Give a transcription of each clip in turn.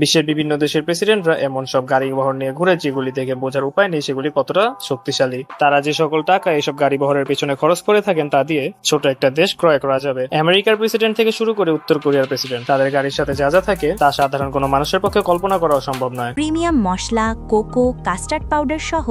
বিশ্বের বিভিন্ন দেশের প্রেসিডেন্টরা এমন সব গাড়ি বহর নিয়ে ঘুরে যেগুলি থেকে বোঝার উপায় নেই সেগুলি কতটা শক্তিশালী। তারা যে সকল টাকা এইসব গাড়ি বহরের পেছনে খরচ করে থাকেন তা দিয়ে ছোট একটা দেশ ক্রয় করা যাবে। আমেরিকার প্রেসিডেন্ট থেকে শুরু করে উত্তর কোরিয়ার প্রেসিডেন্ট, তাদের গাড়ির সাথে যা যা থাকে তা সাধারণ কোনো মানুষের পক্ষে কল্পনা করাও সম্ভব নয়। প্রিমিয়াম মশলা, কোকো, কাস্টার্ড পাউডার সহ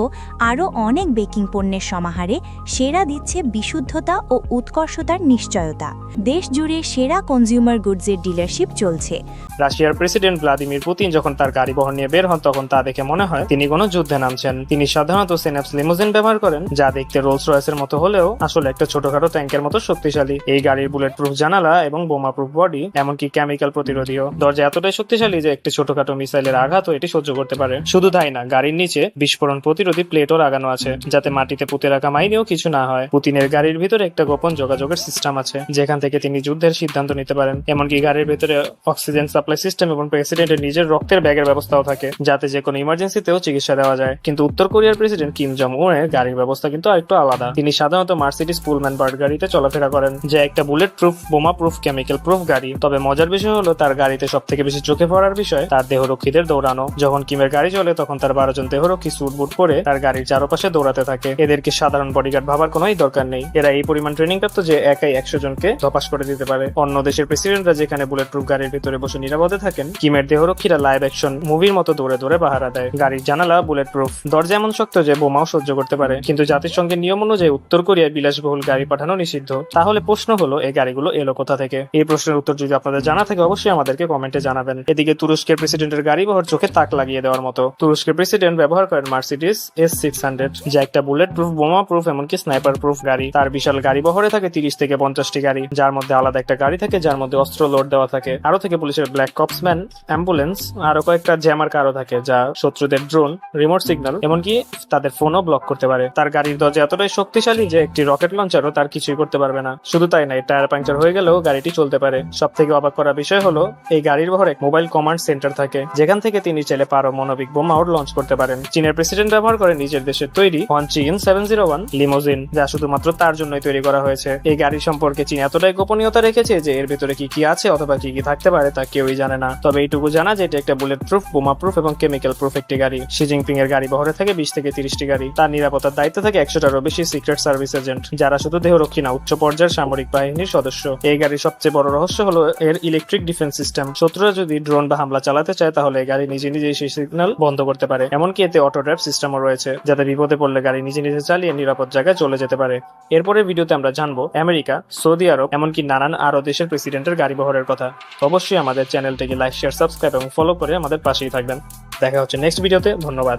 আরও অনেক বেকিং পণ্যের সমাহারে সেরা দিচ্ছে বিশুদ্ধতা ও উৎকর্ষতার নিশ্চয়তা। দেশ জুড়ে সেরা কনজিউমার গুডসের ডিলারশিপ চলছে। রাশিয়ার প্রেসিডেন্ট ভ্লাদিমির পুতিন যখন তার গাড়ি বহর নিয়ে বের হন তখন তা দেখে মনে হয় তিনি কোনো যুদ্ধে নামছেন। তিনি সাধারণত সিনাপস লিমুজিন ব্যবহার করেন, যা দেখতে রোলস রয়েসের মতো হলেও আসলে একটা ছোটখাটো ট্যাঙ্কের মতো শক্তিশালী। এই গাড়ির বুলেট প্রুফ জানালা এবং বোমা প্রুফ বডি, এমনকি কেমিক্যাল প্রতিরোধীও। দরজা এতটাই শক্তিশালী যে একটি ছোটখাটো মিসাইলের আঘাতও এটি সহ্য করতে পারে। শুধু তাই না, গাড়ির নিচে বিস্ফোরণ প্রতিরোধী প্লেটও লাগানো আছে যাতে মাটিতে পুঁতে রাখা মাইনেও কিছু না হয়। পুতিনের গাড়ির ভিতরে একটা গোপন যোগাযোগের সিস্টেম আছে যেখান থেকে তিনি যুদ্ধের সিদ্ধান্ত নিতে পারেন। এমনকি গাড়ির ভিতরে অক্সিজেন সাপ্লাই সিস্টেম এবং প্রেসিডেন্টের নিজের রক্তের ব্যাগের ব্যবস্থাও থাকে যাতে যে কোনো ইমার্জেন্সিতেও চিকিৎসা দেওয়া যায়। কিন্তু উত্তর কোরিয়ার প্রেসিডেন্ট কিম জং উনের গাড়ির ব্যবস্থা কিন্তু আরেকটু আলাদা। তিনি সাধারণত মার্সিডিজ পুলম্যান বার্ড গাড়িতে চলাফেরা করেন, যা একটা বুলেট প্রুফ, বোমা প্রুফ, কেমিক্যাল প্রুফ গাড়ি। তবে মজার বিষয় হলো তার গাড়িতে সব থেকে বেশি চোখে পড়ার বিষয় তার দেহরক্ষীদের দৌড়ানো। যখন কিমের গাড়ি চলে তখন তার 12 জন দেহরক্ষী স্যুট বুট পরে তার গাড়ির চারপাশে দৌড়াতে থাকে। এদেরকে সাধারণ বডিগার্ড ভাবার কোনোই দরকার নেই। এরা এই পরিমাণ ট্রেনিং প্রাপ্ত যে একাই 100 জনকে ধপাস করে দিতে পারে। অন্য দেশের প্রেসিডেন্টরা যেখানে বুলেট প্রুফ গাড়ির ভিতরে বসে নিরাপদে থাকেন, কিমের দেহরক্ষীরা লাইভ অ্যাকশন মুভির মতো দৌড়ে দৌড়ে পাহারা দেয়। গাড়ির জানালা বুলেট প্রুফ, দরজা এমন শক্ত যে বোমাও সহ্য করতে পারে। কিন্তু জাতিসংঘের নিয়ম অনুযায়ী উত্তর কোরিয়ায় বিলাসবহুল গাড়ি পাঠানো নিষিদ্ধ। তাহলে প্রশ্ন হলো, এই গাড়িগুলো এলো কোথা থেকে? এই প্রশ্নের উত্তর যদি আপনাদের জানা থাকে অবশ্যই আমাদেরকে কমেন্টে জানাবেন। এদিকে তুরস্কের প্রেসিডেন্টের গাড়ি বহর চোখে তাক লাগিয়ে দেওয়ার মতো। তুরস্কের প্রেসিডেন্ট ব্যবহার করেন মার্সিডিজ S600, যা একটা বুলেট প্রুফ, বোমা প্রুফ, এমনকি স্নাইপার প্রুফ গাড়ি। তার বিশাল গাড়ি বহরে থাকে 30 থেকে 50টি গাড়ি, যার মধ্যে আলাদা একটা গাড়ি থাকে যার মধ্যে অস্ত্র লোড দেওয়া থাকে। আরো থেকে পুলিশের ব্ল্যাক কপসম্যান, অ্যাম্বুলেন্স, আরো কয়েকটা জ্যামার কারও থাকে যা শত্রুদের ড্রোন, রিমোট সিগন্যাল, এমনকি তাদের ফোনও ব্লক করতে পারে। তার গাড়ির দরজা এতটাই শক্তিশালী যে একটি রকেট লঞ্চারও তার কিছুই করতে পারবে না। শুধু তাই নয়, টায়ার পাংচার হয়ে গেলেও গাড়িটি চলতে পারে। সব থেকে অবাক করা বিষয় হলো এই গাড়ির বহরে এক মোবাইল কমান্ড সেন্টার থাকে যেখান থেকে তিনি চাইলে পারমাণবিক বোমাও লঞ্চ করতে পারেন। চীনের প্রেসিডেন্ট ব্যবহার করে নিজের দেশের তৈরি হনচিন 701 লিমোজিন, যা শুধুমাত্র তার জন্যই তৈরি করা হয়েছে। এই গাড়ি সম্পর্কে চীন এতটাই গোপনীয়তা রেখেছে যে এর ভিতরে কি কি আছে অথবা কি কি থাকতে পারে তা কেউই জানে না। তবে এইটুকু জানা যে এটা একটা বুলেট প্রুফ, বোমা প্রুফ এবং কেমিক্যাল প্রুফ একটি গাড়ি। শি জিনপিং এর গাড়ি বহরে থাকে 20 থেকে 30টি গাড়ি। তার নিরাপত্তার দায়িত্বে থাকে 100টারও বেশি সিক্রেট সার্ভিস এজেন্ট, যারা শুধু দেহরক্ষী না, উচ্চ পর্যায়ের সামরিক বাহিনীর সদস্য। এই গাড়ির সবচেয়ে বড় রহস্য হলো এর ইলেকট্রিক ডিফেন্স সিস্টেম। শত্রুরা যদি ড্রোন বা হামলা চালাতে চায় তাহলে এই গাড়ি নিজে নিজেই সেই সিগন্যাল বন্ধ করতে পারে। এমনকি এতে অটো ড্রাইভ সিস্টেমও রয়েছে যাতে বিপদে পড়লে গাড়ি নিজে নিজে চালিয়ে নিরাপদ জায়গায় চলে যেতে পারে। এরপরের ভিডিওতে আমরা জানবো আমেরিকা, সৌদি আরব, এমনকি নানান আরো দেশের প্রেসিডেন্টের গাড়ি বহরের কথা। অবশ্যই আমাদের চ্যানেলটিকে লাইক, শেয়ার, সাবস্ক্রাইব এবং ফলো করে আমাদের পাশেই থাকবেন। দেখা হচ্ছে নেক্সট ভিডিওতে। ধন্যবাদ।